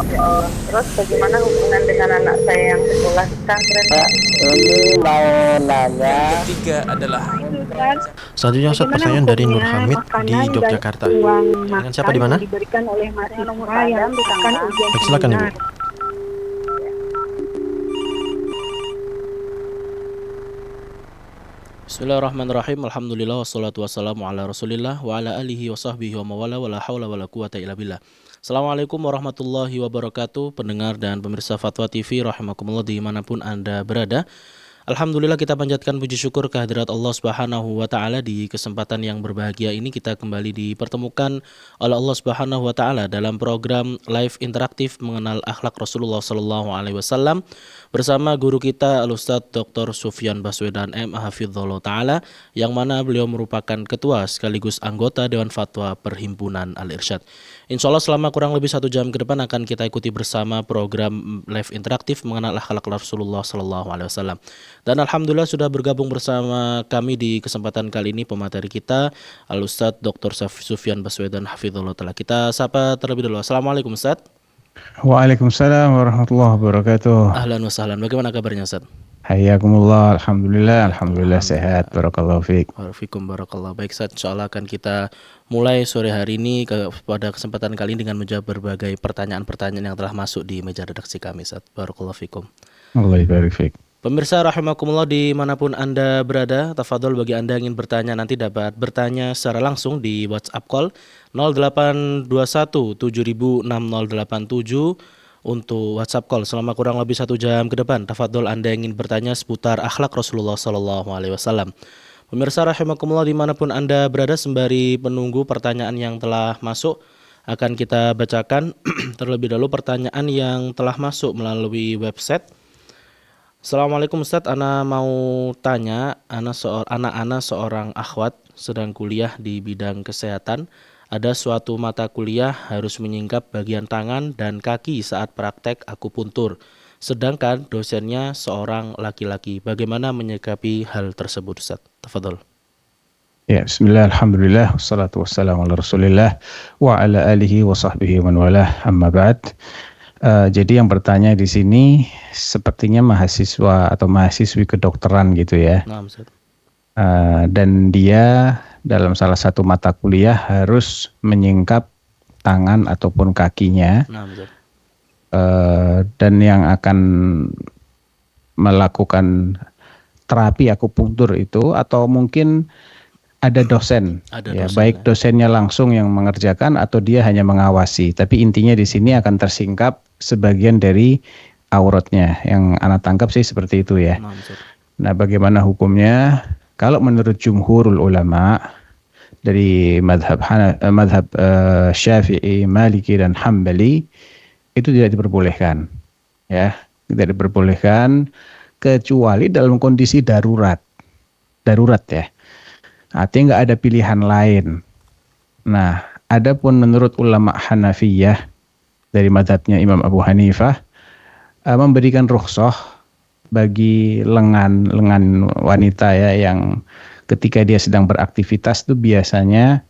Ya Allah. Terus bagaimana hubungan dengan anak saya yang sekolah di pesantren? Ini mau nanya. Yang ketiga adalah Selanjutnya Ustaz, Bagaimana pertanyaan dari Nur hukumnya Hamid di makanan dan Yogyakarta. uang Dengan siapa makan di mana? yang diberikan oleh mahasiswa yang akan ujian Baik, silakan Ibu. seminar? Bismillahirrahmanirrahim. Alhamdulillah wassalatu wassalamu ala Rasulillah wa ala alihi wa sahbihi wa mawala wa la haula wa la quwata illa billah. Assalamualaikum warahmatullahi wabarakatuh. Pendengar dan pemirsa Fatwa TV rahimakumullah dimanapun Anda berada. Alhamdulillah kita panjatkan puji syukur kehadirat Allah Subhanahu wa taala. Di kesempatan yang berbahagia ini kita kembali dipertemukan oleh Allah Subhanahu wa taala dalam program live interaktif mengenal akhlak Rasulullah sallallahu alaihi wasallam bersama guru kita Al-Ustadz Dr. Sufyan Baswedan M. Hafizahullah taala, yang mana beliau merupakan ketua sekaligus anggota Dewan Fatwa Perhimpunan Al-Irsyad. Insya Allah selama kurang lebih 1 jam ke depan akan kita ikuti bersama program live interaktif mengenal akhlak Rasulullah sallallahu alaihi wasallam. Dan alhamdulillah sudah bergabung bersama kami di kesempatan kali ini pemateri kita Al-Ustadz Dr. Sufyan Baswedan Hafizahullah taala. Kita sapa terlebih dulu. Assalamualaikum Ustadz. Waalaikumsalam warahmatullahi wabarakatuh. Ahlan wa sahlan. Bagaimana kabarnya Ustadz? Hayakumullah, alhamdulillah sehat, barakallahu fiik. Waalaikumsalam barakallahu. Baik Ustadz, insyaallah akan kita mulai sore hari ini pada kesempatan kali ini dengan menjawab berbagai pertanyaan-pertanyaan yang telah masuk di meja redaksi kami Ustadz. Barakallahu fikum. Allah barik fiik. Pemirsa rahimakumullah dimanapun Anda berada, tafadhol bagi Anda yang ingin bertanya nanti dapat bertanya secara langsung di WhatsApp call 0821 706087 untuk WhatsApp call selama kurang lebih 1 jam ke depan. Tafadhol Anda yang ingin bertanya seputar akhlak Rasulullah sallallahu alaihi wasallam. Pemirsa rahimakumullah dimanapun Anda berada, sembari menunggu pertanyaan yang telah masuk, akan kita bacakan terlebih dahulu pertanyaan yang telah masuk melalui website. Assalamualaikum Ustadz, Ana mau tanya, anak seorang akhwat sedang kuliah di bidang kesehatan. Ada suatu mata kuliah harus menyingkap bagian tangan dan kaki saat praktek akupuntur. Sedangkan dosennya seorang laki-laki. Bagaimana menyikapi hal tersebut Ustadz? Tafadhol. Ya, bismillah, alhamdulillah, wassalatu wassalamu ala Rasulillah wa ala alihi wa sahbihi wa man walah, amma ba'd. Jadi yang bertanya di sini sepertinya mahasiswa atau mahasiswi kedokteran gitu ya. Nah, Ustaz. Dan dia dalam salah satu mata kuliah harus menyingkap tangan ataupun kakinya. Nah, Ustaz. Dan yang akan melakukan terapi akupunktur itu, atau mungkin ada dosen, baik dosennya langsung yang mengerjakan atau dia hanya mengawasi. Tapi intinya di sini akan tersingkap sebagian dari auratnya. Yang anak tangkap sih seperti itu ya. Nah, bagaimana hukumnya? Kalau menurut jumhurul ulama dari madhab Syafi'i, Maliki dan Hambali, itu tidak diperbolehkan. Ya, tidak diperbolehkan kecuali dalam kondisi darurat. Darurat ya. Artinya nggak ada pilihan lain. Nah, adapun menurut ulama Hanafiyah dari madhabnya Imam Abu Hanifah, memberikan rukhsah bagi lengan wanita ya, yang ketika dia sedang beraktivitas itu biasanya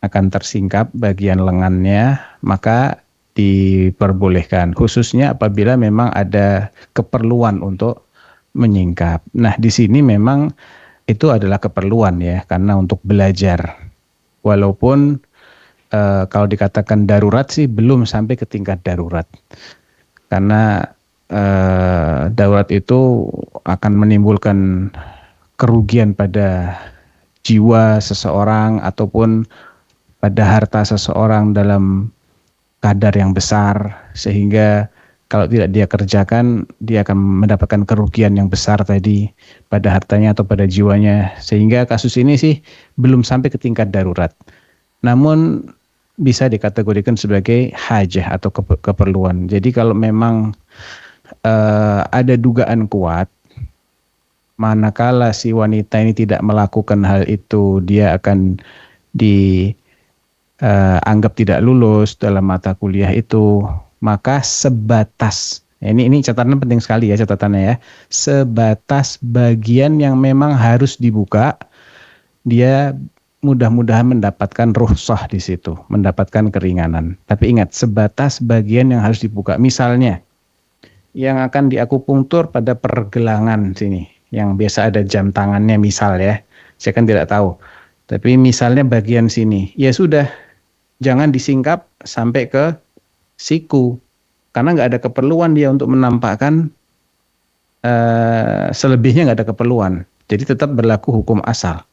akan tersingkap bagian lengannya, maka diperbolehkan, khususnya apabila memang ada keperluan untuk menyingkap. Nah, di sini memang itu adalah keperluan ya, karena untuk belajar. Walaupun kalau dikatakan darurat sih belum sampai ke tingkat darurat. Karena darurat itu akan menimbulkan kerugian pada jiwa seseorang ataupun pada harta seseorang dalam kadar yang besar, sehingga kalau tidak dia kerjakan, dia akan mendapatkan kerugian yang besar tadi pada hartanya atau pada jiwanya. Sehingga kasus ini sih belum sampai ke tingkat darurat. Namun bisa dikategorikan sebagai hajah atau keperluan. Jadi kalau memang ada dugaan kuat, manakala si wanita ini tidak melakukan hal itu, dia akan dianggap tidak lulus dalam mata kuliah itu, maka sebatas, ini catatan penting sekali ya catatannya ya, sebatas bagian yang memang harus dibuka, dia mudah-mudahan mendapatkan rukhsah di situ, mendapatkan keringanan. Tapi ingat, sebatas bagian yang harus dibuka. Misalnya, yang akan diakupunktur pada pergelangan sini, yang biasa ada jam tangannya misal ya, saya kan tidak tahu. Tapi misalnya bagian sini, ya sudah, jangan disingkap sampai ke siku. Karena nggak ada keperluan dia untuk menampakkan, selebihnya nggak ada keperluan. Jadi tetap berlaku hukum asal.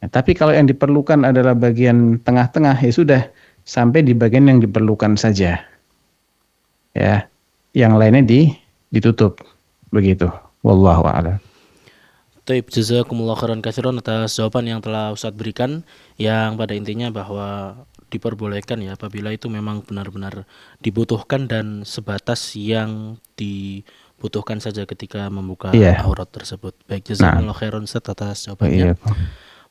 Nah, tapi kalau yang diperlukan adalah bagian tengah-tengah, ya sudah, sampai di bagian yang diperlukan saja. Ya, yang lainnya ditutup. Begitu. Wallahu a'lam. Taib, jazakumullah khairan katsiran atas jawaban yang telah Ustadz berikan, yang pada intinya bahwa diperbolehkan ya apabila itu memang benar-benar dibutuhkan dan sebatas yang dibutuhkan saja ketika membuka aurat tersebut. Baik, jazakumullah khairan Ustadz atas jawabannya.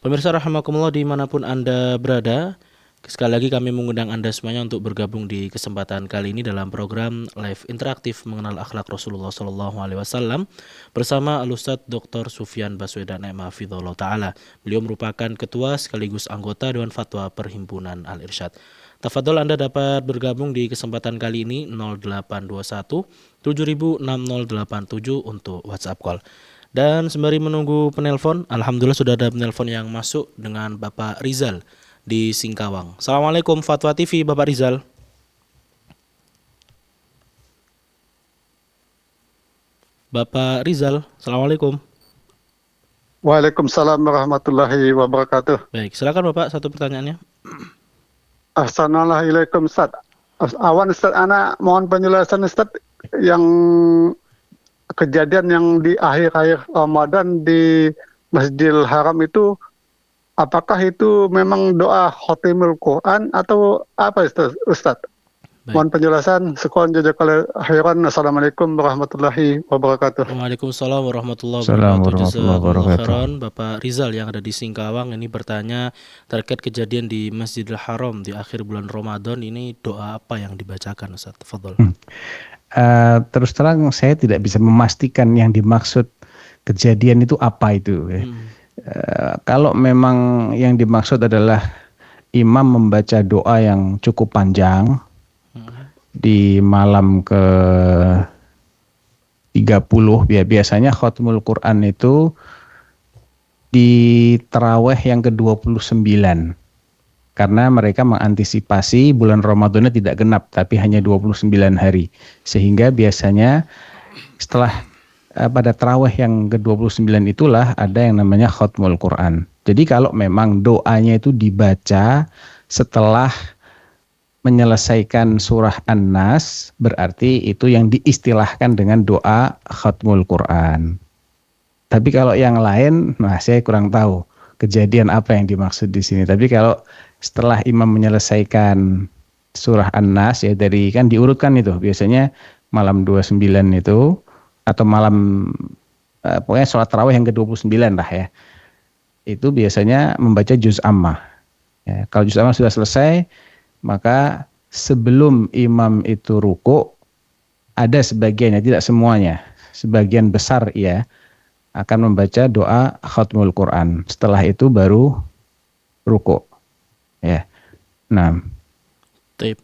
Pemirsa rahimakumullah dimanapun Anda berada, sekali lagi kami mengundang Anda semuanya untuk bergabung di kesempatan kali ini dalam program live interaktif mengenal akhlak Rasulullah SAW bersama Al-Ustadz Dr. Sufyan Baswedan Hafizahullah Ta'ala. Beliau merupakan ketua sekaligus anggota Dewan Fatwa Perhimpunan Al-Irsyad. Tafadhol Anda dapat bergabung di kesempatan kali ini 0821 706087 untuk WhatsApp call. Dan sembari menunggu penelpon, alhamdulillah sudah ada penelpon yang masuk dengan Bapak Rizal di Singkawang. Assalamualaikum Fatwa TV, Bapak Rizal. Bapak Rizal, assalamualaikum. Waalaikumsalam warahmatullahi wabarakatuh. Baik, silakan Bapak, satu pertanyaannya. Assalamualaikum Ustaz. Awan Ustaz, ana mohon penjelasan Ustaz yang kejadian yang di akhir-akhir Ramadan di Masjidil Haram itu, apakah itu memang doa khotimul Quran atau apa Ustaz? Mohon penjelasan. Sekian jazakallahu khairan. Assalamualaikum warahmatullahi wabarakatuh. Waalaikumsalam warahmatullahi wabarakatuh. Jazakallahu khairan. Bapak Rizal yang ada di Singkawang ini bertanya terkait kejadian di Masjidil Haram di akhir bulan Ramadan, ini doa apa yang dibacakan Ustaz? Tafadhol. Terus terang saya tidak bisa memastikan yang dimaksud kejadian itu apa itu. Kalau memang yang dimaksud adalah imam membaca doa yang cukup panjang di malam ke 30, biasanya khatmul Quran itu di tarawih yang ke-29. Karena mereka mengantisipasi bulan Ramadannya tidak genap, tapi hanya 29 hari. Sehingga biasanya setelah pada tarawih yang ke-29 itulah ada yang namanya khatmul Quran. Jadi kalau memang doanya itu dibaca setelah menyelesaikan surah An-Nas, berarti itu yang diistilahkan dengan doa khatmul Quran. Tapi kalau yang lain, saya kurang tahu kejadian apa yang dimaksud di sini. Tapi kalau setelah imam menyelesaikan surah An-Nas, ya dari kan diurutkan itu biasanya malam 29 itu atau malam pokoknya sholat tarawih yang ke-29 lah ya. Itu biasanya membaca juz ammah. Ya, kalau juz ammah sudah selesai, maka sebelum imam itu ruku, ada sebagiannya, tidak semuanya, sebagian besar ya akan membaca doa khatmul Quran. Setelah itu baru ruku. Ya. Nah. Baik.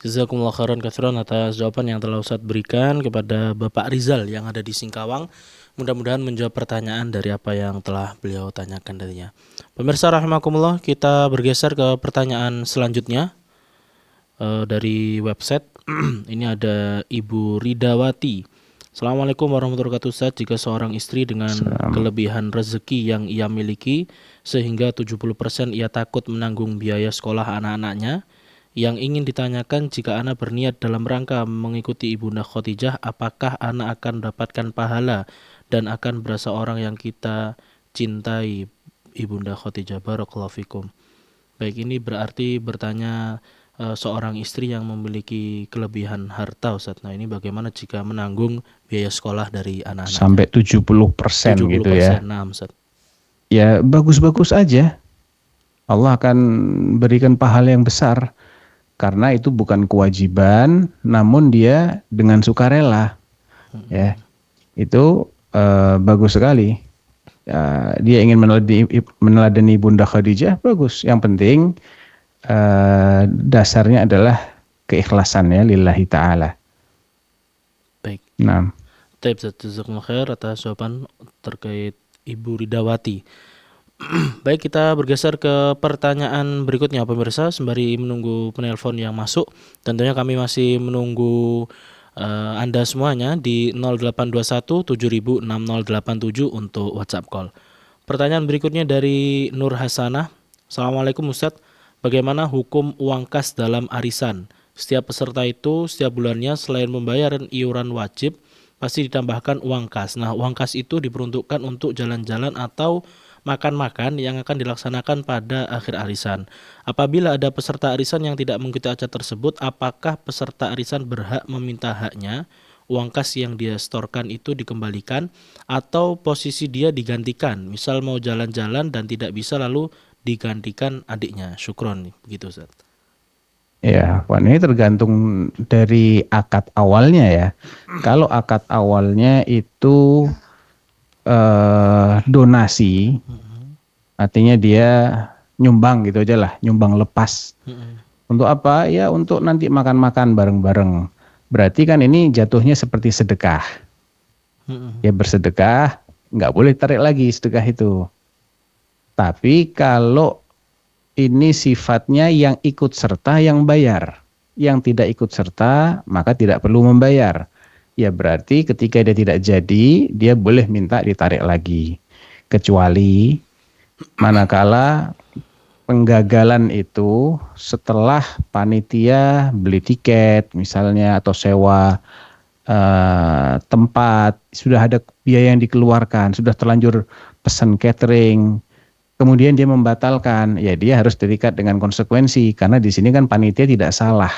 Jazakumullah khairan katsiran atas jawaban yang telah Ustadz berikan kepada Bapak Rizal yang ada di Singkawang. Mudah-mudahan menjawab pertanyaan dari apa yang telah beliau tanyakan tadinya. Pemirsa rahimakumullah, kita bergeser ke pertanyaan selanjutnya dari website. Ini ada Ibu Ridawati. Assalamualaikum warahmatullahi wabarakatuh Ustaz. Jika seorang istri dengan kelebihan rezeki yang ia miliki sehingga 70% ia takut menanggung biaya sekolah anak-anaknya, yang ingin ditanyakan, jika anak berniat dalam rangka mengikuti Ibunda Khadijah, apakah anak akan mendapatkan pahala dan akan berasa orang yang kita cintai Ibunda Khadijah? Barakallahu fikum. Baik, ini berarti bertanya seorang istri yang memiliki kelebihan harta Ustaz. Nah, ini bagaimana jika menanggung biaya sekolah dari anak-anak? Sampai 70% gitu ya. Nah, Ustaz. Ya, bagus-bagus aja. Allah akan berikan pahala yang besar. Karena itu bukan kewajiban, namun dia dengan sukarela. Ya. Itu bagus sekali. dia ingin meneladani Bunda Khadijah, bagus. Yang penting dasarnya adalah keikhlasannya lillahi ta'ala. Baik. Nah, Taib, jazakumullah khair atas jawaban terkait Ibu Ridawati. Baik, kita bergeser ke pertanyaan berikutnya pemirsa sembari menunggu penelpon yang masuk. Tentunya kami masih menunggu Anda semuanya di 0821 706087 untuk WhatsApp call. Pertanyaan berikutnya dari Nur Hasanah. Assalamualaikum Ustadz, bagaimana hukum uang kas dalam arisan? Setiap peserta itu setiap bulannya selain membayar iuran wajib pasti ditambahkan uang kas. Nah, uang kas itu diperuntukkan untuk jalan-jalan atau makan-makan yang akan dilaksanakan pada akhir arisan. Apabila ada peserta arisan yang tidak mengikuti acara tersebut, apakah peserta arisan berhak meminta haknya? Uang kas yang dia setorkan itu dikembalikan atau posisi dia digantikan? Misal mau jalan-jalan dan tidak bisa lalu digantikan adiknya. Syukron, begitu Ustaz. ya, ini tergantung dari akad awalnya ya. Kalau akad awalnya itu donasi, artinya dia nyumbang gitu aja lah, nyumbang lepas. Untuk apa? Ya untuk nanti makan-makan bareng-bareng. Berarti kan ini jatuhnya seperti sedekah. Ya bersedekah, nggak boleh tarik lagi sedekah itu. Tapi kalau ini sifatnya yang ikut serta yang bayar. Yang tidak ikut serta maka tidak perlu membayar. Ya berarti ketika dia tidak jadi, dia boleh minta ditarik lagi. Kecuali manakala penggagalan itu setelah panitia beli tiket misalnya atau sewa tempat, sudah ada biaya yang dikeluarkan, sudah terlanjur pesan catering, kemudian dia membatalkan, ya dia harus terikat dengan konsekuensi karena di sini kan panitia tidak salah.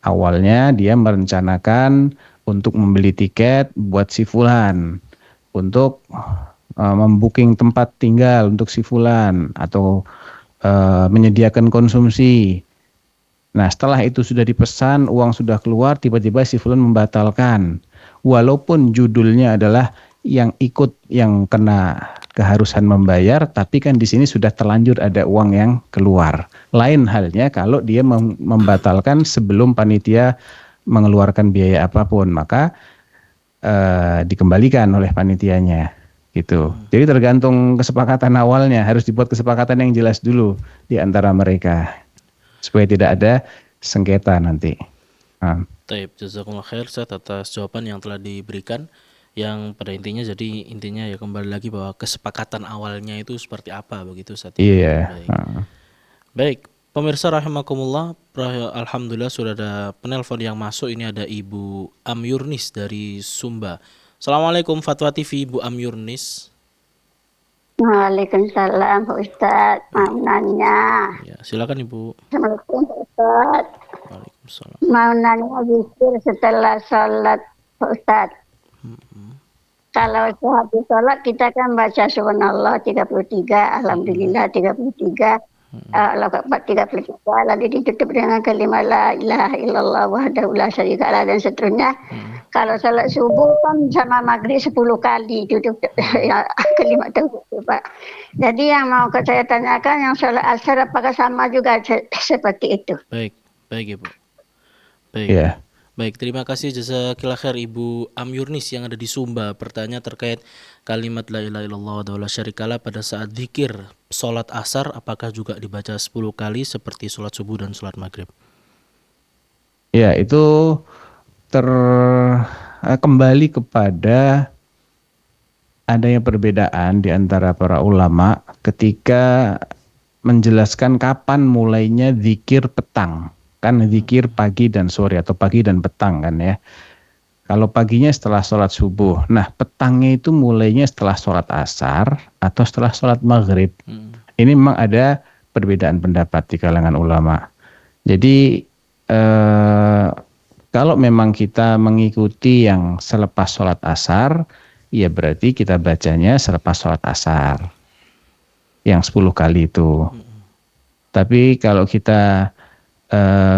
Awalnya dia merencanakan untuk membeli tiket buat si fulan, untuk membooking tempat tinggal untuk si fulan atau menyediakan konsumsi. Nah, setelah itu sudah dipesan, uang sudah keluar, tiba-tiba si fulan membatalkan. Walaupun judulnya adalah yang ikut yang kena keharusan membayar, tapi kan di sini sudah terlanjur ada uang yang keluar. Lain halnya kalau dia membatalkan sebelum panitia mengeluarkan biaya apapun, maka dikembalikan oleh panitianya gitu. Jadi tergantung kesepakatan awalnya, harus dibuat kesepakatan yang jelas dulu di antara mereka supaya tidak ada sengketa nanti. Taib, jazakumullah khair Ustaz atas jawaban yang telah diberikan, yang pada intinya ya kembali lagi bahwa kesepakatan awalnya itu seperti apa begitu Ustaz. Iya. Baik, pemirsa rahimakumullah, alhamdulillah sudah ada penelpon yang masuk. Ini ada Ibu Amyurnis dari Sumba. Assalamualaikum Fatwa TV, Ibu Amyurnis. Waalaikumsalam Pak Ustadz, mau nanya. Ya, silakan Ibu. Assalamualaikum Pak Ustadz. Waalaikumsalam. Mau nanya zikir setelah sholat Pak Ustadz. Kalau habis sholat kita kan baca subhanallah 33, alhamdulillah 33. Allahu Akbar 33, lalu ditutup dengan kalimat la ilaha illallah wahdahu la syarika lah dan seterusnya. Kalau salat subuh kan sama maghrib 10 kali tutup ya, kalimat tauhid Pak. Jadi yang mau saya tanyakan yang salat asar apakah sama juga seperti itu? Baik Ibu. Baik. Yeah. Baik, terima kasih jazakillah khair Ibu Amyurnis yang ada di Sumba. Pertanyaan terkait kalimat la ilaha illallah wa la syarikalah pada saat zikir salat asar apakah juga dibaca 10 kali seperti salat subuh dan salat maghrib? Ya, itu kembali kepada adanya perbedaan di antara para ulama ketika menjelaskan kapan mulainya zikir petang. Kan zikir pagi dan sore atau pagi dan petang kan ya. Kalau paginya setelah sholat subuh, nah petangnya itu mulainya setelah sholat asar atau setelah sholat maghrib. Ini memang ada perbedaan pendapat di kalangan ulama. Jadi kalau memang kita mengikuti yang selepas sholat asar, ya berarti kita bacanya selepas sholat asar. Yang 10 kali itu. Tapi kalau kita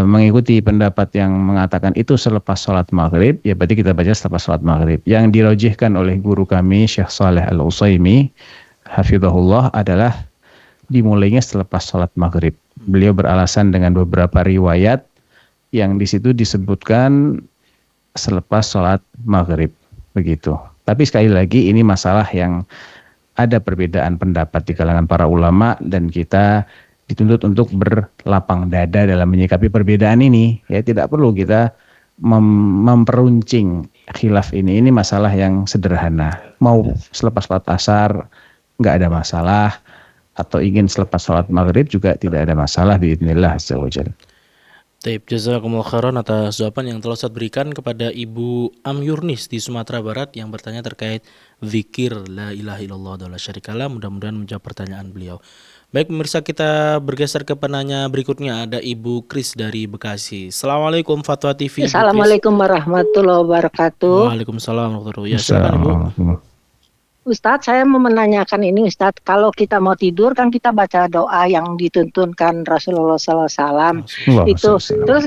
mengikuti pendapat yang mengatakan itu selepas sholat maghrib, ya berarti kita baca selepas sholat maghrib. Yang dirojihkan oleh guru kami Syekh Shalih Al-Utsaimin hafizahullah adalah dimulainya selepas sholat maghrib. Beliau beralasan dengan beberapa riwayat yang di situ disebutkan selepas sholat maghrib, begitu. Tapi sekali lagi ini masalah yang ada perbedaan pendapat di kalangan para ulama dan kita dituntut untuk berlapang dada dalam menyikapi perbedaan ini. Ya, tidak perlu kita memperuncing khilaf ini. Ini masalah yang sederhana. Mau selepas sholat asar nggak ada masalah, atau ingin selepas sholat maghrib juga tidak ada masalah biidznillah azza wa jalla. Taib, jazakumullah khairan atas jawaban yang telah Ustaz berikan kepada Ibu Amyurnis di Sumatera Barat yang bertanya terkait zikir la ilaha illallah wa la syarikalah. Mudah-mudahan menjawab pertanyaan beliau. Baik pemirsa, kita bergeser ke penanya berikutnya. Ada Ibu Kris dari Bekasi. Assalamualaikum Fatwa TV. Assalamualaikum warahmatullahi wabarakatuh. Waalaikumsalam warahmatullahi wabarakatuh. Ya, silakan Ibu. Ustadz, saya mau menanyakan ini Ustadz, kalau kita mau tidur kan kita baca doa yang dituntunkan Rasulullah SAW. Itu terus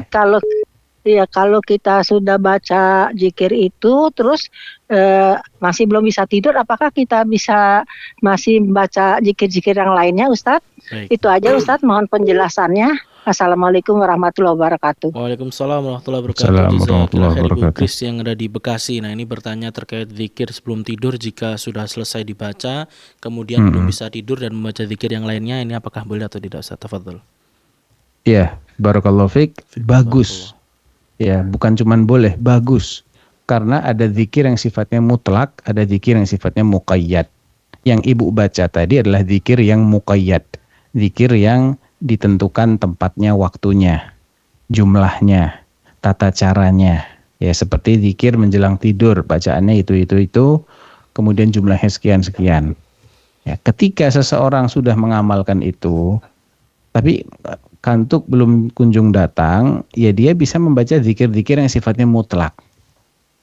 kalau kita sudah baca zikir itu terus masih belum bisa tidur, apakah kita bisa masih baca zikir-zikir yang lainnya Ustadz? Itu aja Ustadz, mohon penjelasannya. Assalamualaikum warahmatullahi wabarakatuh. Waalaikumsalam warahmatullahi wabarakatuh. Jazakallahu Ibu Kris yang ada di Bekasi. Nah, ini bertanya terkait zikir sebelum tidur. Jika sudah selesai dibaca kemudian belum bisa tidur dan membaca zikir yang lainnya, ini apakah boleh atau tidak Ustaz? Tafadhol. Iya, barakallahu fiik. Bagus. Ya, bukan cuman boleh, bagus. Karena ada zikir yang sifatnya mutlak, ada zikir yang sifatnya muqayyad. Yang Ibu baca tadi adalah zikir yang muqayyad. Zikir yang ditentukan tempatnya, waktunya, jumlahnya, tata caranya. Ya, seperti zikir menjelang tidur, bacaannya itu, kemudian jumlahnya sekian. Ya, ketika seseorang sudah mengamalkan itu, tapi kantuk belum kunjung datang, ya dia bisa membaca zikir-zikir yang sifatnya mutlak.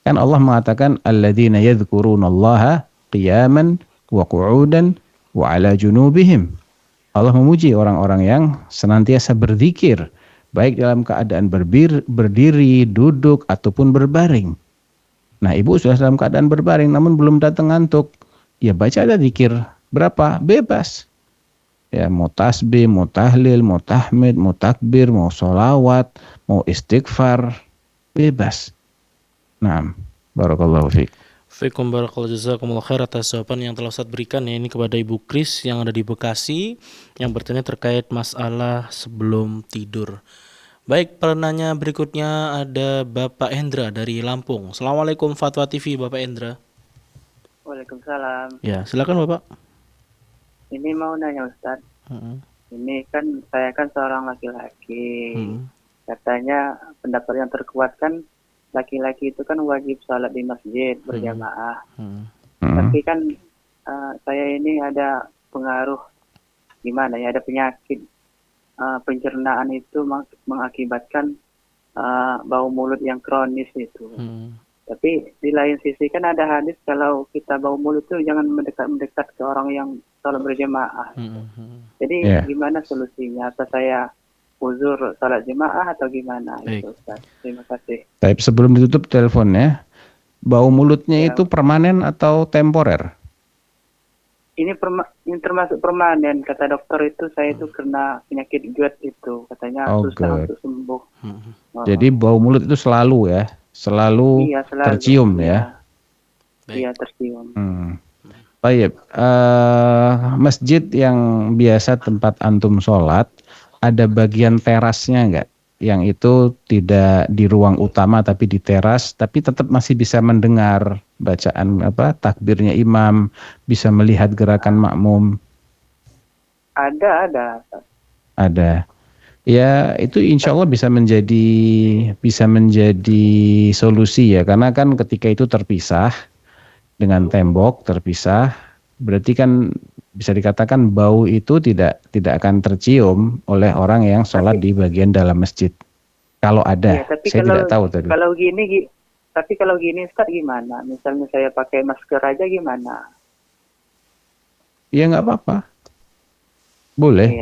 Kan Allah mengatakan alladzina yadhkurunallaha qiyaman wa qu'udan wa 'ala junubihim. Allah memuji orang-orang yang senantiasa berzikir, baik dalam keadaan berdiri, duduk, ataupun berbaring. Nah, Ibu sudah dalam keadaan berbaring, namun belum datang ngantuk. Ya baca ada zikir berapa? Bebas. Ya, mau tasbih, mau tahlil, mau tahmid, mau takbir, mau sholawat, mau istighfar, bebas. Nah, barakallahu fiik. Fikum barakallahu, jazakumullah khair atas jawaban yang telah Ustaz berikan ya, ini kepada Ibu Kris yang ada di Bekasi yang bertanya terkait masalah sebelum tidur. Baik, penanya berikutnya ada Bapak Hendra dari Lampung. Assalamualaikum Fatwa TV, Bapak Hendra. Waalaikumsalam. Ya, silakan Bapak. Ini mau nanya Ustaz. Ini kan saya kan seorang laki-laki. Katanya pendapat yang terkuat kan laki-laki itu kan wajib sholat di masjid berjamaah. Tapi kan saya ini ada pengaruh gimana ya, ada penyakit pencernaan itu mengakibatkan bau mulut yang kronis itu. Tapi di lain sisi kan ada hadis kalau kita bau mulut itu jangan mendekat ke orang yang sholat berjamaah. Jadi gimana solusinya? Atau saya uzur salat jemaah atau gimana? Itu Ustaz. Terima kasih. Tapi sebelum ditutup teleponnya, bau mulutnya itu permanen atau temporer? Ini termasuk permanen, kata dokter itu. Saya itu kena penyakit GERD itu, katanya susah untuk sembuh. Jadi bau mulut itu selalu ya, selalu tercium ya? Iya, tercium. Baik, masjid yang biasa tempat antum sholat, ada bagian terasnya enggak? Yang itu tidak di ruang utama tapi di teras, tapi tetap masih bisa mendengar bacaan takbirnya imam, bisa melihat gerakan makmum. Ada. Ya, itu insya Allah bisa menjadi solusi ya, karena kan ketika itu terpisah dengan tembok, terpisah, berarti kan bisa dikatakan bau itu tidak akan tercium oleh orang yang sholat di bagian dalam masjid. Kalau ada, saya tidak tahu tadi. Kalau gini Ustaz gimana? Misalnya saya pakai masker aja gimana? Ya nggak apa-apa, boleh.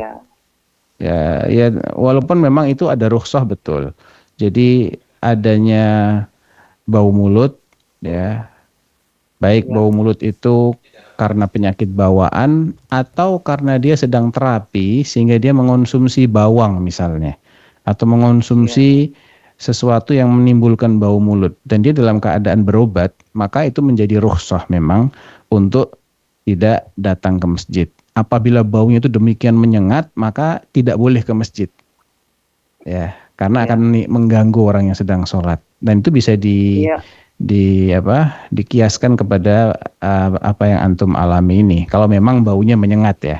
Ya, walaupun memang itu ada rukhsah betul. Jadi adanya bau mulut, ya, baik bau mulut itu karena penyakit bawaan atau karena dia sedang terapi sehingga dia mengonsumsi bawang misalnya atau mengonsumsi sesuatu yang menimbulkan bau mulut dan dia dalam keadaan berobat, maka itu menjadi rukhsah memang untuk tidak datang ke masjid. Apabila baunya itu demikian menyengat, maka tidak boleh ke masjid. Ya, karena akan mengganggu orang yang sedang sholat. Dan itu bisa dikiaskan kepada apa yang antum alami ini. Kalau memang baunya menyengat ya.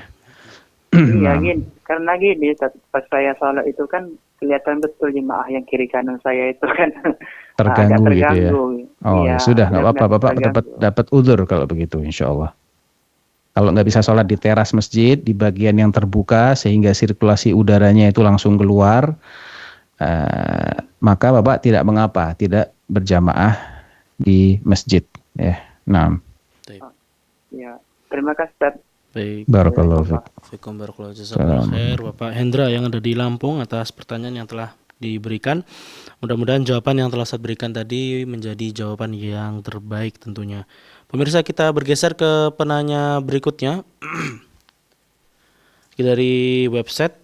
Iya, karena gini, pas saya sholat itu kan kelihatan betul jemaah yang kiri kanan saya itu kan terganggu gitu ya. Oh ya, sudah, nggak apa-apa, Bapak dapat udzur kalau begitu, insya Allah. Kalau nggak bisa sholat di teras masjid, di bagian yang terbuka sehingga sirkulasi udaranya itu langsung keluar, maka Bapak tidak mengapa, tidak berjamaah di masjid. Ya, nah. Ya, terima kasih, Ustaz. Baik. Barakallahu fiikum. Barakallahu jazakallahu khair Bapak Hendra yang ada di Lampung atas pertanyaan yang telah diberikan. Mudah-mudahan jawaban yang telah saya berikan tadi menjadi jawaban yang terbaik tentunya. Pemirsa, kita bergeser ke penanya berikutnya. Dari website.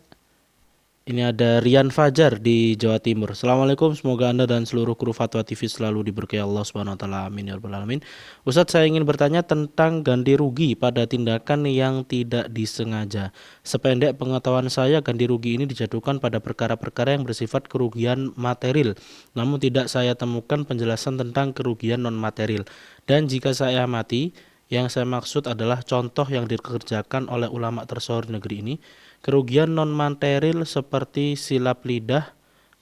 Ini ada Rian Fajar di Jawa Timur. Assalamualaikum, semoga Anda dan seluruh kru Fatwa TV selalu diberkahi Allah Subhanahu wa taala. Amin ya rabbal alamin. Ustadz, saya ingin bertanya tentang ganti rugi pada tindakan yang tidak disengaja. Sependek pengetahuan saya, ganti rugi ini dijatuhkan pada perkara-perkara yang bersifat kerugian material. Namun tidak saya temukan penjelasan tentang kerugian non material. Dan jika saya amati, yang saya maksud adalah contoh yang dikerjakan oleh ulama tersohor negeri ini. Kerugian non-material seperti silap lidah,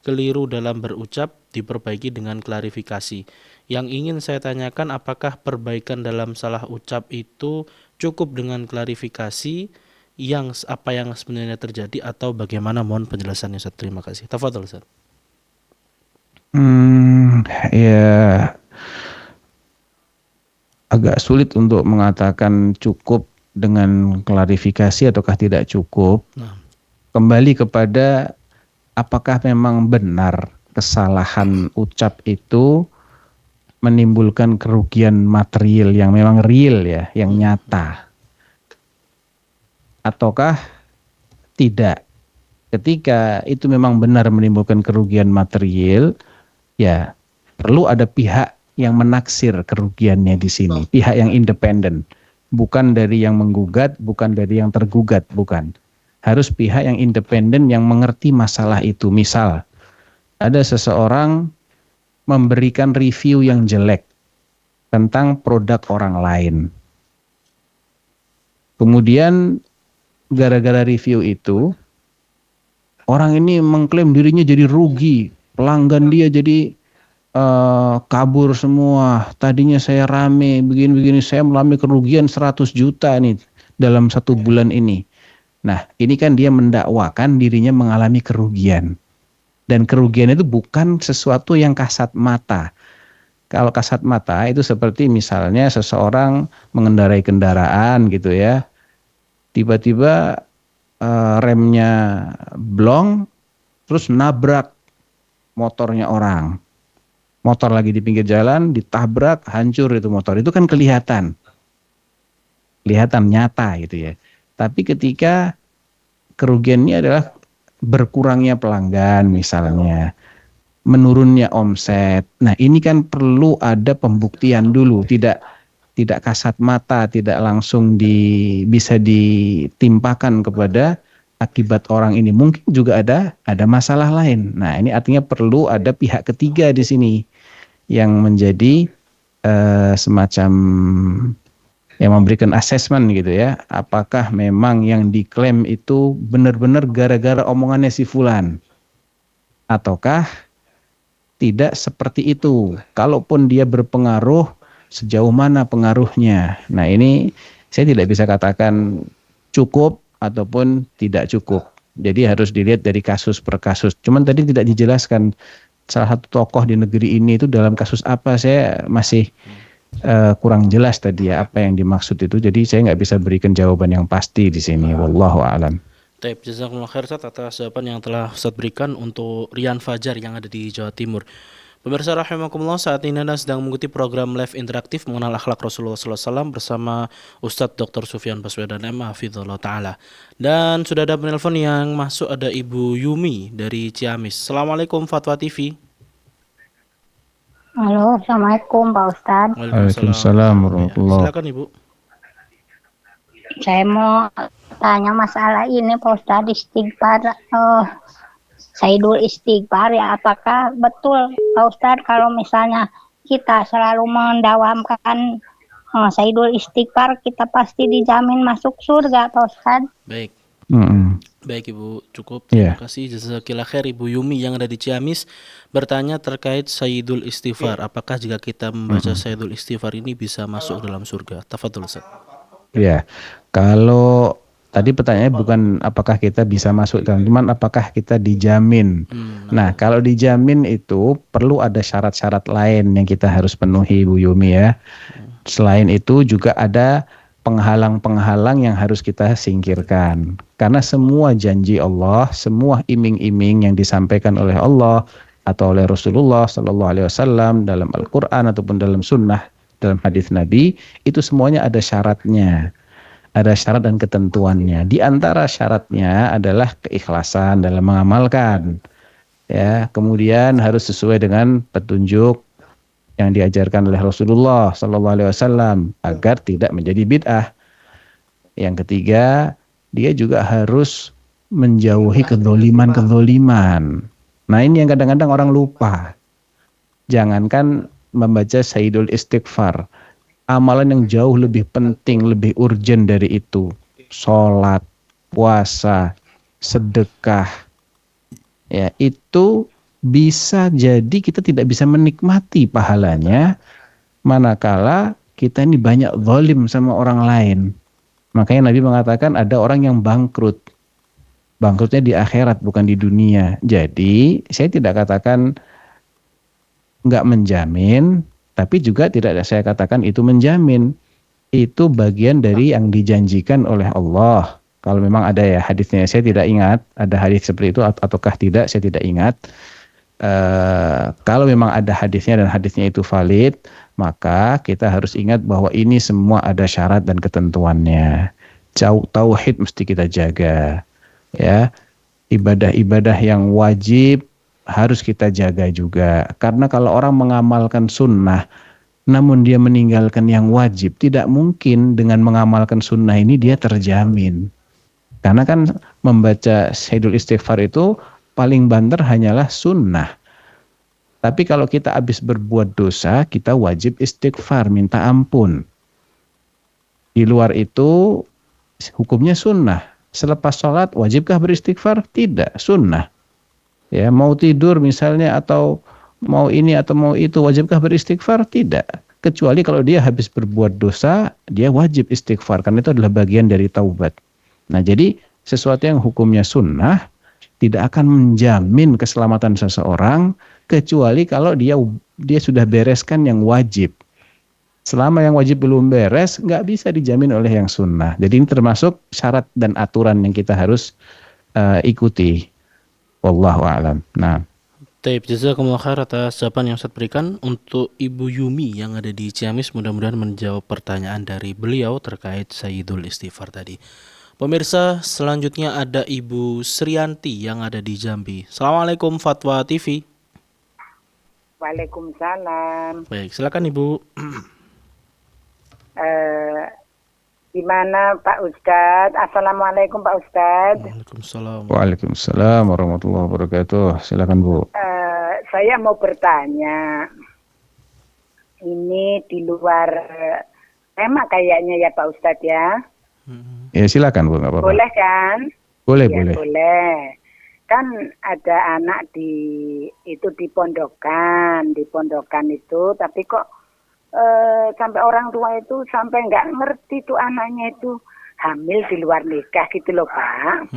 keliru dalam berucap, diperbaiki dengan klarifikasi. Yang ingin saya tanyakan, apakah perbaikan dalam salah ucap itu cukup dengan klarifikasi yang apa yang sebenarnya terjadi atau bagaimana? Mohon penjelasannya, Ustaz. Terima kasih. Tafadhol, Ustaz. Ya, agak sulit untuk mengatakan cukup dengan klarifikasi ataukah tidak cukup. Kembali kepada apakah memang benar kesalahan ucap itu menimbulkan kerugian material yang memang real ya, yang nyata, ataukah tidak. Ketika itu memang benar menimbulkan kerugian material, ya perlu ada pihak yang menaksir kerugiannya di sini, pihak yang independen. Bukan dari yang menggugat, bukan dari yang tergugat, bukan. Harus pihak yang independen yang mengerti masalah itu. Misal, ada seseorang memberikan review yang jelek tentang produk orang lain. Kemudian, gara-gara review itu, orang ini mengklaim dirinya jadi rugi, pelanggan dia jadi kabur semua. Tadinya saya rame begini-begini, saya mengalami kerugian 100 juta nih dalam 1 bulan ini. Nah, ini kan dia mendakwakan dirinya mengalami kerugian. Dan kerugian itu bukan sesuatu yang kasat mata. Kalau kasat mata itu seperti misalnya seseorang mengendarai kendaraan gitu ya. Tiba-tiba remnya blong terus nabrak motornya orang. Motor lagi di pinggir jalan, ditabrak, hancur itu motor. Itu kan kelihatan nyata gitu ya. Tapi ketika kerugiannya adalah berkurangnya pelanggan misalnya, menurunnya omset. Nah ini kan perlu ada pembuktian dulu, tidak kasat mata, tidak langsung bisa ditimpakan kepada akibat orang ini. Mungkin juga ada masalah lain. Nah ini artinya perlu ada pihak ketiga di sini yang menjadi semacam yang memberikan assessment gitu ya. Apakah memang yang diklaim itu benar-benar gara-gara omongannya si fulan, ataukah tidak seperti itu. Kalaupun dia berpengaruh, sejauh mana pengaruhnya. Nah ini saya tidak bisa katakan cukup ataupun tidak cukup. Jadi harus dilihat dari kasus per kasus. Cuman tadi tidak dijelaskan salah satu tokoh di negeri ini itu dalam kasus apa, saya masih kurang jelas tadi ya apa yang dimaksud itu. Jadi saya nggak bisa berikan jawaban yang pasti di sini. Wallahu a'lam. Baik, jazakumullah khair Ustaz atas jawaban yang telah Ustaz berikan untuk Rian Fajar yang ada di Jawa Timur. Pemirsa rahimakumullah, saat ini Anda sedang mengikuti program live interaktif mengenal akhlak Rasulullah SAW bersama Ustadz Dr. Sufyan Baswedan M. Hafizahullah Ta'ala. Dan sudah ada penelpon yang masuk, ada Ibu Yumi dari Ciamis. Assalamualaikum Fatwa TV. Halo, Assalamualaikum Pak Ustadz. Waalaikumsalam warahmatullahi. Silakan Ibu. Saya mau tanya masalah ini Pak Ustadz, istighfar. Sayyidul istighfar ya, apakah betul Pak Ustadz kalau misalnya kita selalu mendawamkan Sayyidul istighfar, kita pasti dijamin masuk surga Pak Ustadz? Baik. Baik Ibu, cukup. Yeah. Terima kasih. Jazakillah khair. Ibu Yumi yang ada di Ciamis bertanya terkait Sayyidul istighfar. Apakah jika kita membaca Sayyidul istighfar ini bisa masuk dalam surga? Tafadhol Ustaz. Ya, kalau tadi pertanyaannya bukan apakah kita bisa masuk dalam, cuman apakah kita dijamin. Nah, kalau dijamin itu perlu ada syarat-syarat lain yang kita harus penuhi, Bu Yumi ya. Selain itu juga ada penghalang-penghalang yang harus kita singkirkan. Karena semua janji Allah, semua iming-iming yang disampaikan oleh Allah atau oleh Rasulullah Sallallahu Alaihi Wasallam dalam Al-Quran ataupun dalam Sunnah, dalam hadis Nabi, itu semuanya ada syaratnya. Ada syarat dan ketentuannya. Di antara syaratnya adalah keikhlasan dalam mengamalkan. Ya, kemudian harus sesuai dengan petunjuk yang diajarkan oleh Rasulullah Sallallahu Alaihi Wasallam agar tidak menjadi bid'ah. Yang ketiga, dia juga harus menjauhi kedzoliman. Nah, ini yang kadang-kadang orang lupa. Jangankan membaca Sayyidul Istighfar, amalan yang jauh lebih penting, lebih urgent dari itu, sholat, puasa, sedekah, ya itu bisa jadi kita tidak bisa menikmati pahalanya manakala kita ini banyak zalim sama orang lain. Makanya Nabi mengatakan ada orang yang bangkrut, bangkrutnya di akhirat bukan di dunia. Jadi saya tidak katakan nggak menjamin, tapi juga tidak saya katakan itu menjamin. Itu bagian dari yang dijanjikan oleh Allah. Kalau memang ada ya hadisnya, saya tidak ingat ada hadis seperti itu ataukah tidak, saya tidak ingat. Kalau memang ada hadisnya dan hadisnya itu valid, maka kita harus ingat bahwa ini semua ada syarat dan ketentuannya. Tauhid mesti kita jaga, ya. Ibadah-ibadah yang wajib harus kita jaga juga. Karena kalau orang mengamalkan sunnah, namun dia meninggalkan yang wajib, tidak mungkin dengan mengamalkan sunnah ini dia terjamin. Karena kan membaca Sayyidul Istighfar itu paling banter hanyalah sunnah. Tapi kalau kita habis berbuat dosa, kita wajib istighfar, minta ampun. Di luar itu, hukumnya sunnah. Selepas sholat, wajibkah beristighfar? Tidak, sunnah. Ya, mau tidur misalnya atau mau ini atau mau itu, wajibkah beristighfar? Tidak. Kecuali kalau dia habis berbuat dosa, dia wajib istighfar karena itu adalah bagian dari taubat. Nah, jadi sesuatu yang hukumnya sunnah tidak akan menjamin keselamatan seseorang kecuali kalau dia sudah bereskan yang wajib. Selama yang wajib belum beres, nggak bisa dijamin oleh yang sunnah. Jadi ini termasuk syarat dan aturan yang kita harus ikuti. Wallahu a'lam. Nah. Taib, jazakumullah khair atas jawaban yang saya berikan. Untuk Ibu Yumi yang ada di Ciamis, mudah-mudahan menjawab pertanyaan dari beliau terkait Sayyidul Istighfar tadi. Pemirsa, selanjutnya ada Ibu Srianti yang ada di Jambi. Assalamualaikum Fatwa TV. Waalaikumsalam. Baik, silakan Ibu. Gimana Pak Ustadz? Assalamualaikum Pak Ustadz. Waalaikumsalam. Waalaikumsalam warahmatullahi wabarakatuh. Silakan Bu. Saya mau bertanya. Ini di luar tema kayaknya ya Pak Ustadz ya. Ya silakan Bu, nggak apa-apa. Boleh kan? Boleh, ya, boleh. Boleh. Kan ada anak di pondokan itu, tapi kok sampai orang tua itu sampai nggak ngerti tuh anaknya itu hamil di luar nikah gitu loh Pak.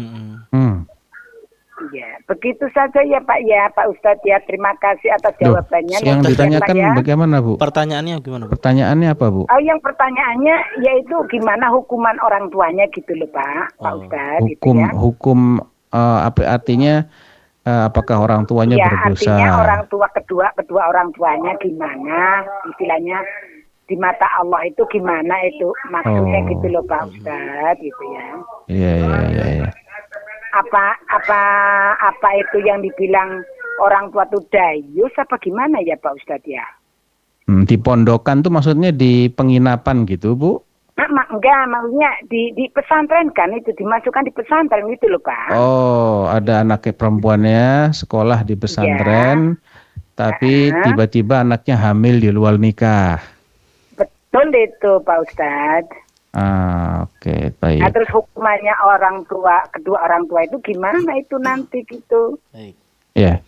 Ya, begitu saja ya Pak Ustadz ya. Terima kasih atas jawabannya. Yang ditanyakan ya, bagaimana Bu? Pertanyaannya gimana Bu? Pertanyaannya apa Bu? Oh, yang pertanyaannya yaitu gimana hukuman orang tuanya gitu loh Pak Ustadz. Hukum gitu ya. Hukum apa artinya apakah orang tuanya Ya, berdosa? artinya orang tua kedua orang tuanya gimana, istilahnya di mata Allah itu gimana itu maksudnya gitu loh Pak Ustadz gitu ya. Iya. Apa itu yang dibilang orang tua tuh dayus apa gimana ya Pak Ustadz ya? Di pondokan tuh maksudnya di penginapan gitu, Bu? Enggak, maksudnya di pesantren kan itu dimasukkan di pesantren gitu loh Pak. Oh, ada anaknya perempuannya sekolah di pesantren, tapi tiba-tiba anaknya hamil di luar nikah. Betul itu Pak Ustadz. Oke, baik. Nah, terus hukumannya kedua orang tua itu gimana itu nanti gitu? Baik. Ya.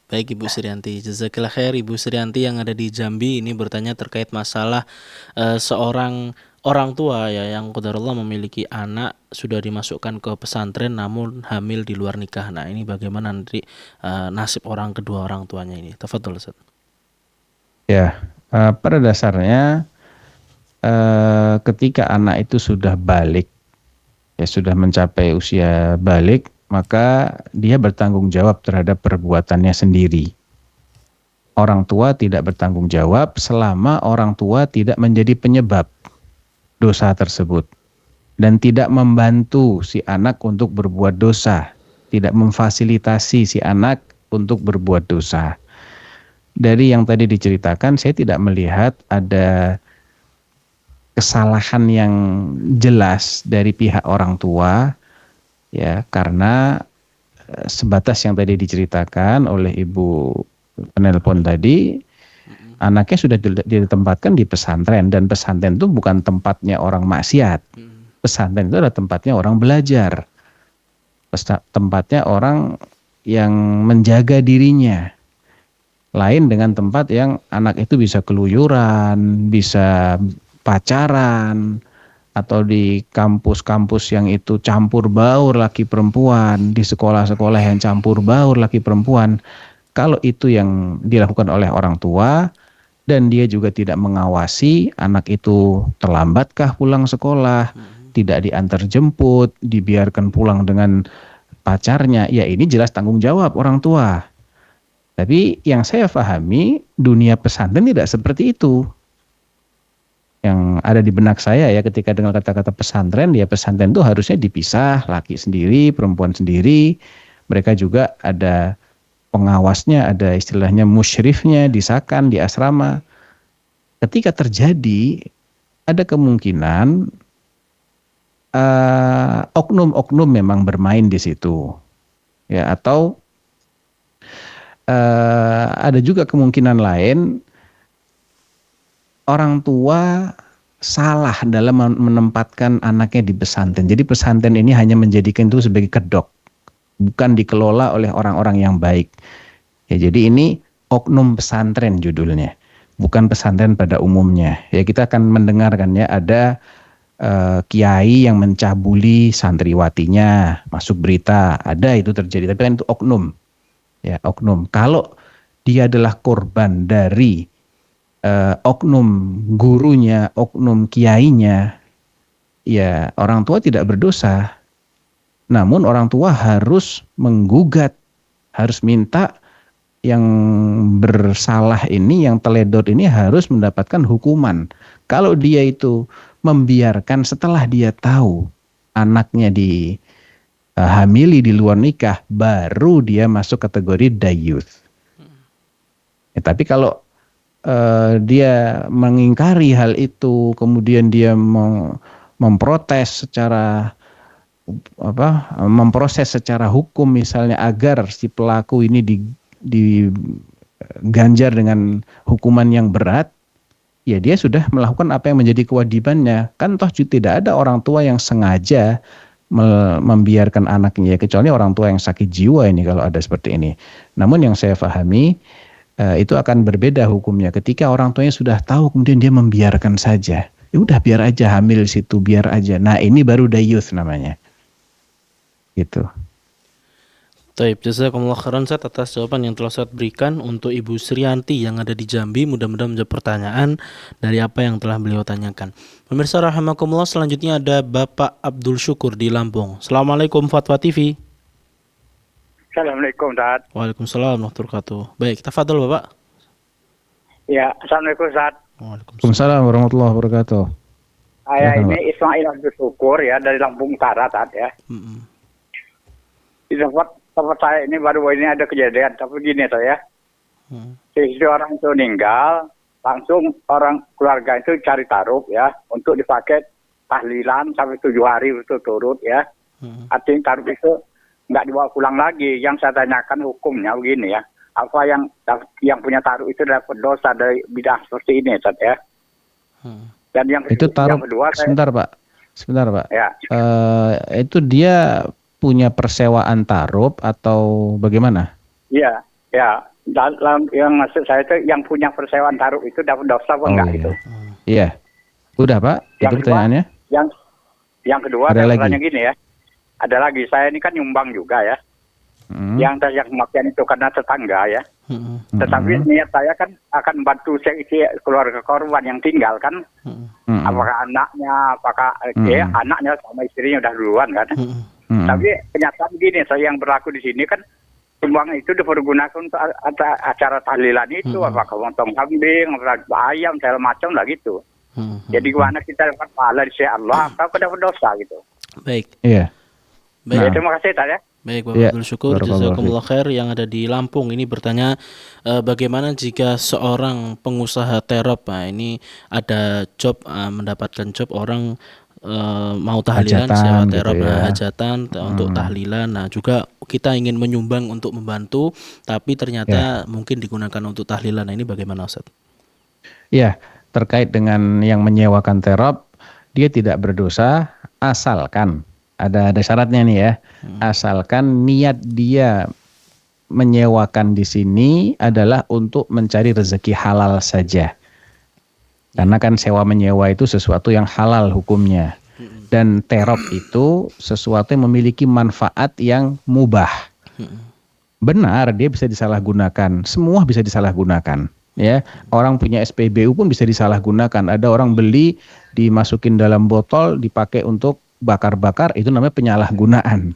Baik Ibu Srianti, jazakillah khair. Ibu Srianti yang ada di Jambi ini bertanya terkait masalah seorang orang tua ya yang qadarullah memiliki anak sudah dimasukkan ke pesantren namun hamil di luar nikah. Nah, ini bagaimana nanti nasib kedua orang tuanya ini? Tafadhol Ustaz. Ya, pada dasarnya ketika anak itu sudah balik, ya sudah mencapai usia balik, maka dia bertanggung jawab terhadap perbuatannya sendiri. Orang tua tidak bertanggung jawab selama orang tua tidak menjadi penyebab dosa tersebut dan tidak membantu si anak untuk berbuat dosa, tidak memfasilitasi si anak untuk berbuat dosa. Dari yang tadi diceritakan, saya tidak melihat ada kesalahan yang jelas dari pihak orang tua, ya, karena sebatas yang tadi diceritakan oleh Ibu penelpon tadi, anaknya sudah ditempatkan di pesantren, dan pesantren itu bukan tempatnya orang maksiat. Pesantren itu adalah tempatnya orang belajar, tempatnya orang yang menjaga dirinya. Lain dengan tempat yang anak itu bisa keluyuran, bisa pacaran, atau di kampus-kampus yang itu campur baur laki perempuan, di sekolah-sekolah yang campur baur laki perempuan. Kalau itu yang dilakukan oleh orang tua dan dia juga tidak mengawasi, anak itu terlambatkah pulang sekolah, tidak diantar jemput, dibiarkan pulang dengan pacarnya, ya ini jelas tanggung jawab orang tua. Tapi yang saya pahami, dunia pesantren tidak seperti itu. Yang ada di benak saya ya ketika dengar kata-kata pesantren, ya pesantren itu harusnya dipisah, laki sendiri, perempuan sendiri. Mereka juga ada pengawasnya, ada istilahnya musyrifnya, disakan, di asrama. Ketika terjadi, ada kemungkinan oknum-oknum memang bermain di situ, ya, atau ada juga kemungkinan lain orang tua salah dalam menempatkan anaknya di pesantren. Jadi pesantren ini hanya menjadikan itu sebagai kedok, bukan dikelola oleh orang-orang yang baik. Ya, jadi ini oknum pesantren judulnya, bukan pesantren pada umumnya. Ya, kita akan mendengarkan ya, ada kiai yang mencabuli santriwatinya, masuk berita, ada itu terjadi. Tapi kan itu oknum, ya oknum. Kalau dia adalah korban dari oknum gurunya, oknum kiainya, ya orang tua tidak berdosa. Namun orang tua harus menggugat, harus minta yang bersalah ini, yang teledor ini harus mendapatkan hukuman. Kalau dia itu membiarkan setelah dia tahu anaknya dihamili di luar nikah, baru dia masuk kategori dayuth. Ya, tapi kalau dia mengingkari hal itu, kemudian dia memprotes secara memproses secara hukum misalnya agar si pelaku ini diganjar dengan hukuman yang berat, ya dia sudah melakukan apa yang menjadi kewajibannya. Kan toh tidak ada orang tua yang sengaja membiarkan anaknya, kecuali orang tua yang sakit jiwa ini kalau ada seperti ini. Namun yang saya pahami, itu akan berbeda hukumnya ketika orang tuanya sudah tahu kemudian dia membiarkan saja. Ya udah biar aja hamil situ, biar aja. Nah, ini baru dayuth namanya. Gitu. Taib, jazakumullah khairan Ustaz atas jawaban yang telah Ustaz berikan untuk Ibu Srianti yang ada di Jambi. Mudah-mudahan menjawab pertanyaan dari apa yang telah beliau tanyakan. Pemirsa rahimakumullah, selanjutnya ada Bapak Abdul Syukur di Lampung. Assalamualaikum Fatwa TV. Assalamualaikum, Ustaz. Waalaikumsalam warahmatullahi wabarakatuh. Baik, tafadhol Bapak. Ya, Assalamualaikum, Ustaz. Waalaikumsalam warahmatullahi wabarakatuh. Saya Silakan, ini Ismail Abdul Syukur ya, dari Lampung Utara, Ustaz ya. Di tempat saya ini baru ini ada kejadian, tapi gini saya. Istri orang itu meninggal, langsung orang keluarga itu cari taruh ya, untuk dipakai tahlilan sampai 7 hari itu turut ya. Artinya taruh itu nggak dibawa pulang lagi. Yang saya tanyakan hukumnya begini ya. Apa yang punya taruh itu dapat dosa dari bidah seperti ini, Ustaz ya. Dan yang Itu taruh, yang kedua sebentar Pak. Ya. Itu dia punya persewaan taruh atau bagaimana? Iya, ya. Dalam yang maksud saya itu yang punya persewaan taruh itu dapat dosa apa enggak iya. gitu. Iya. Udah Pak, itu pertanyaannya. Yang kedua Ada lagi? pertanyaan gini ya. Ada lagi, saya ini kan nyumbang juga ya. Yang kematian itu karena tetangga ya. Tetapi niat saya kan akan bantu keluarga korban yang tinggal kan. Apakah anaknya, apakah anaknya sama istrinya udah duluan kan. Tapi kenyataan begini, saya yang berlaku di sini kan sumbang itu dipergunakan untuk acara tahlilan itu, apakah potong kambing, ayam, segala macam lah gitu. Jadi gimana kita dapat pahala di sisi Allah, atau dapat dosa gitu. Baik. Iya. Baik. Terima kasih, Ustaz ya. Baik, Bapak Abdul Syukur, jazakumullah khair yang ada di Lampung ini bertanya bagaimana jika seorang pengusaha terop, nah ini ada job, mendapatkan job orang mau tahlilan, sewa terop, gitu ya. hajatan untuk tahlilan, nah juga kita ingin menyumbang untuk membantu, tapi ternyata mungkin digunakan untuk tahlilan, nah ini bagaimana Ustaz? Ya, terkait dengan yang menyewakan terop, dia tidak berdosa asalkan ada syaratnya nih ya. Asalkan niat dia menyewakan di sini adalah untuk mencari rezeki halal saja. Karena kan sewa menyewa itu sesuatu yang halal hukumnya. Dan terop itu sesuatu yang memiliki manfaat yang mubah. Benar, dia bisa disalahgunakan. Semua bisa disalahgunakan. Ya, orang punya SPBU pun bisa disalahgunakan. Ada orang beli, dimasukin dalam botol, dipakai untuk bakar-bakar, itu namanya penyalahgunaan.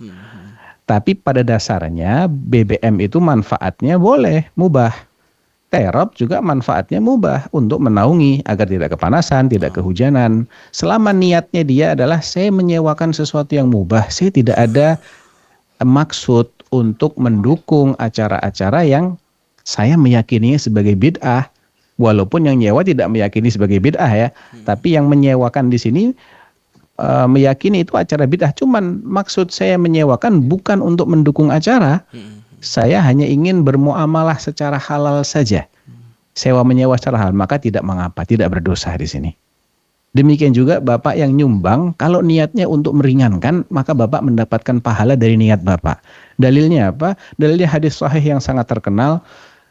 Tapi pada dasarnya BBM itu manfaatnya boleh, mubah. Terop juga manfaatnya mubah untuk menaungi agar tidak kepanasan, tidak kehujanan. Selama niatnya dia adalah saya menyewakan sesuatu yang mubah, saya tidak ada maksud untuk mendukung acara-acara yang saya meyakininya sebagai bid'ah. Walaupun yang nyewa tidak meyakini sebagai bid'ah ya, tapi yang menyewakan di sini meyakini itu acara bid'ah. Cuman maksud saya menyewakan bukan untuk mendukung acara. Saya hanya ingin bermuamalah secara halal saja. Sewa menyewa secara halal, maka tidak mengapa, tidak berdosa di sini. Demikian juga Bapak yang nyumbang, kalau niatnya untuk meringankan, maka Bapak mendapatkan pahala dari niat Bapak. Dalilnya apa? Dalilnya hadis sahih yang sangat terkenal.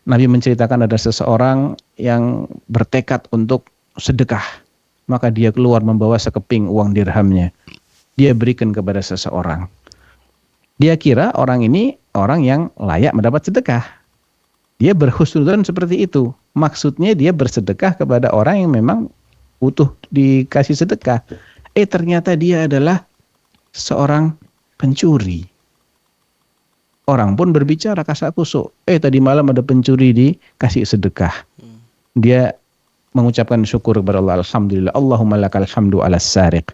Nabi menceritakan ada seseorang yang bertekad untuk sedekah. Maka dia keluar membawa sekeping uang dirhamnya. Dia berikan kepada seseorang. Dia kira orang ini orang yang layak mendapat sedekah. Dia berhusnudzon seperti itu. Maksudnya dia bersedekah kepada orang yang memang butuh dikasih sedekah. Ternyata dia adalah seorang pencuri. Orang pun berbicara kasak kusuk. Tadi malam ada pencuri dikasih sedekah. Dia mengucapkan syukur kepada Allah, alhamdulillah, Allahumma lakal hamdu ala sariq.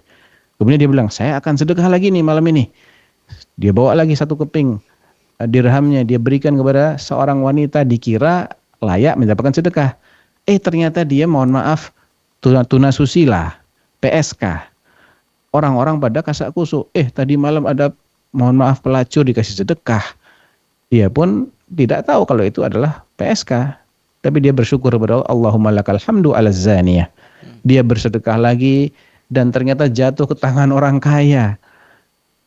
Kemudian dia bilang, saya akan sedekah lagi nih malam ini. Dia bawa lagi satu keping dirhamnya, dia berikan kepada seorang wanita dikira layak mendapatkan sedekah. Ternyata dia, mohon maaf, tunasusila, PSK. Orang-orang pada kasak kusuk. Tadi malam ada, mohon maaf, pelacur dikasih sedekah. Dia pun tidak tahu kalau itu adalah PSK. Tapi dia bersyukur kepada Allah, Allahumma lakal hamdu ala zaniyah. Dia bersedekah lagi dan ternyata jatuh ke tangan orang kaya.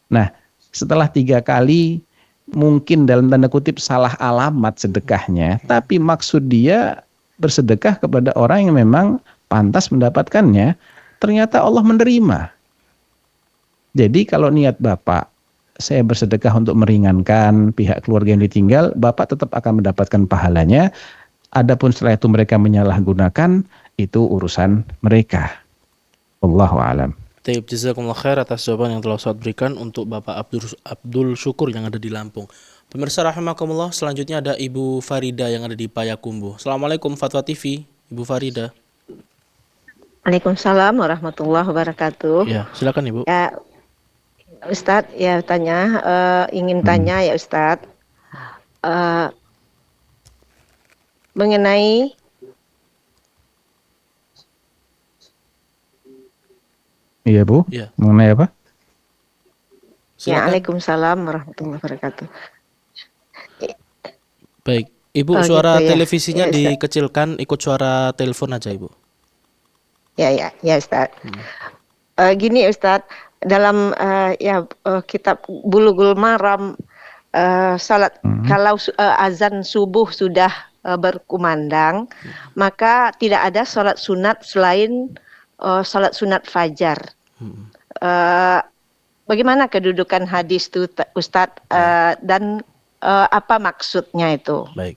Nah, setelah 3 kali mungkin dalam tanda kutip salah alamat sedekahnya, tapi maksud dia bersedekah kepada orang yang memang pantas mendapatkannya, ternyata Allah menerima. Jadi kalau niat Bapak, saya bersedekah untuk meringankan pihak keluarga yang ditinggal, Bapak tetap akan mendapatkan pahalanya. Adapun setelah itu mereka menyalahgunakan, itu urusan mereka. Wallahu a'lam. Taib, jazakumullah khair atas jawaban yang telah Ustaz berikan untuk Bapak Abdul Syukur yang ada di Lampung. Pemirsa rahimakumullah, selanjutnya ada Ibu Farida yang ada di Payakumbuh. Assalamualaikum Fatwa TV, Ibu Farida. Waalaikumsalam warahmatullahi wabarakatuh. Ya, silakan Ibu. Ya, Ustadz, ya ingin tanya ya Ustadz, mengenai Iya Bu, Iya. mengenai apa? Silakan. Waalaikumsalam warahmatullahi wabarakatuh. Baik, Ibu, Oh, suara gitu ya. televisinya Ya, Ustaz. dikecilkan, ikut suara telepon aja Ibu. Ya Ustadz. Gini Ustadz, dalam kitab Bulughul Maram, salat kalau azan subuh sudah berkumandang, maka tidak ada salat sunat selain salat sunat fajar. Bagaimana kedudukan hadis itu Ustadz, dan apa maksudnya itu? Baik.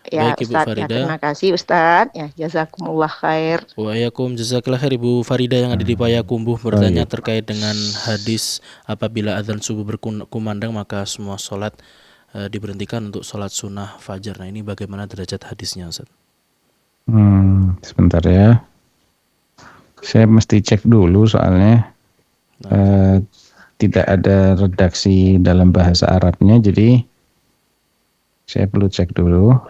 Ya Baik, Ibu Ustadz, Farida. terima kasih Ustadz. Ya, jazakumullah khair. Waalaikum jazakallah khair. Ibu Farida yang ada di Payakumbuh bertanya terkait dengan hadis apabila azan subuh berkumandang maka semua sholat diberhentikan untuk sholat sunnah fajar. Nah, ini bagaimana derajat hadisnya, Ustaz? Sebentar ya. Saya mesti cek dulu soalnya tidak ada redaksi dalam bahasa Arabnya, jadi saya perlu cek dulu.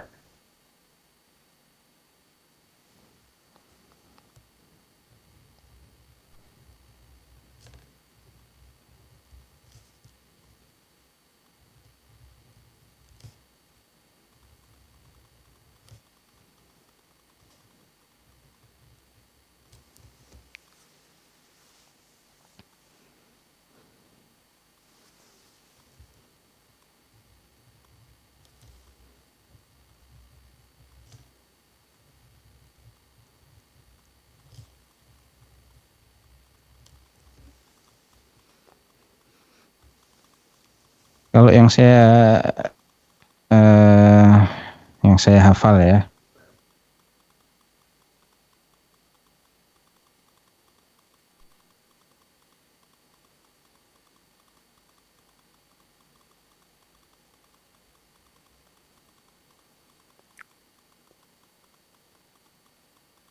Kalau yang saya hafal ya,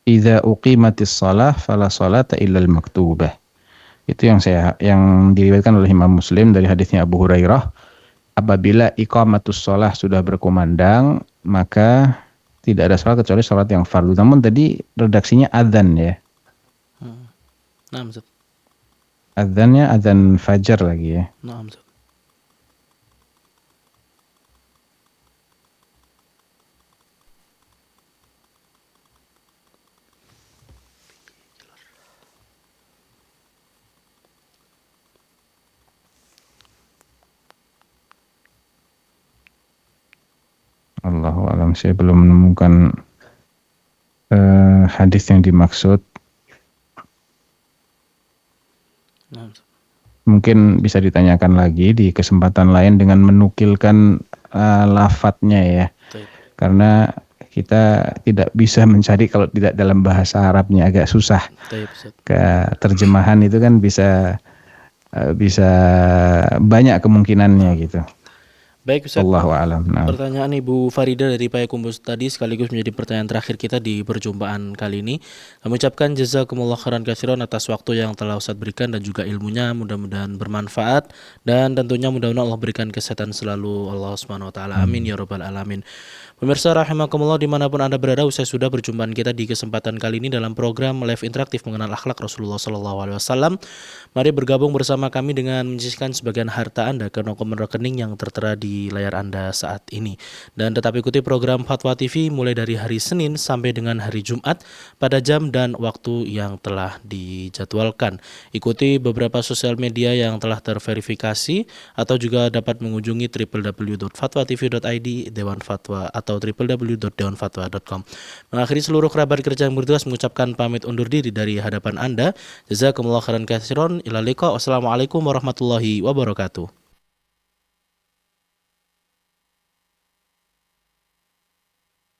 idza uqimatis shalah fala sholata illal maktubah. Itu yang diriwayatkan oleh Imam Muslim dari hadisnya Abu Hurairah. Apabila iqamatus shalah sudah berkumandang, maka tidak ada salat kecuali salat yang fardu. Namun tadi redaksinya adzan ya. Nah, Ustaz. Adzannya adzan fajar lagi ya. Nah, Ustaz. Allahu a'lam, saya belum menemukan hadis yang dimaksud. Mungkin bisa ditanyakan lagi di kesempatan lain dengan menukilkan lafadznya ya. Karena kita tidak bisa mencari kalau tidak dalam bahasa Arabnya, agak susah. Terjemahan itu kan bisa banyak kemungkinannya gitu. Baik Ustaz, Allahu a'lam. Nah. Pertanyaan Ibu Farida dari Payakumbuh tadi sekaligus menjadi pertanyaan terakhir kita di perjumpaan kali ini. Kami ucapkan jazakumullah khairan katsiran atas waktu yang telah Ustaz berikan dan juga ilmunya, mudah-mudahan bermanfaat dan tentunya mudah-mudahan Allah berikan kesehatan selalu, Allah Subhanahu wa taala. Amin ya rabbal alamin. Pemirsa rahimakumullah dimanapun Anda berada, usai sudah perjumpaan kita di kesempatan kali ini dalam program live interaktif mengenal akhlak Rasulullah SAW. Mari bergabung bersama kami dengan menyisihkan sebagian harta Anda ke nomor rekening yang tertera di layar Anda saat ini. Dan tetap ikuti program Fatwa TV mulai dari hari Senin sampai dengan hari Jumat pada jam dan waktu yang telah dijadwalkan. Ikuti beberapa sosial media yang telah terverifikasi atau juga dapat mengunjungi www.fatwatv.id, Dewan Fatwa atau www.dewanfatwa.com. Mengakhiri seluruh kerabat kerja yang bertugas mengucapkan pamit undur diri dari hadapan Anda. Jazakumullah khairan katsiran. Ila liqa. Wassalamualaikum warahmatullahi wabarakatuh.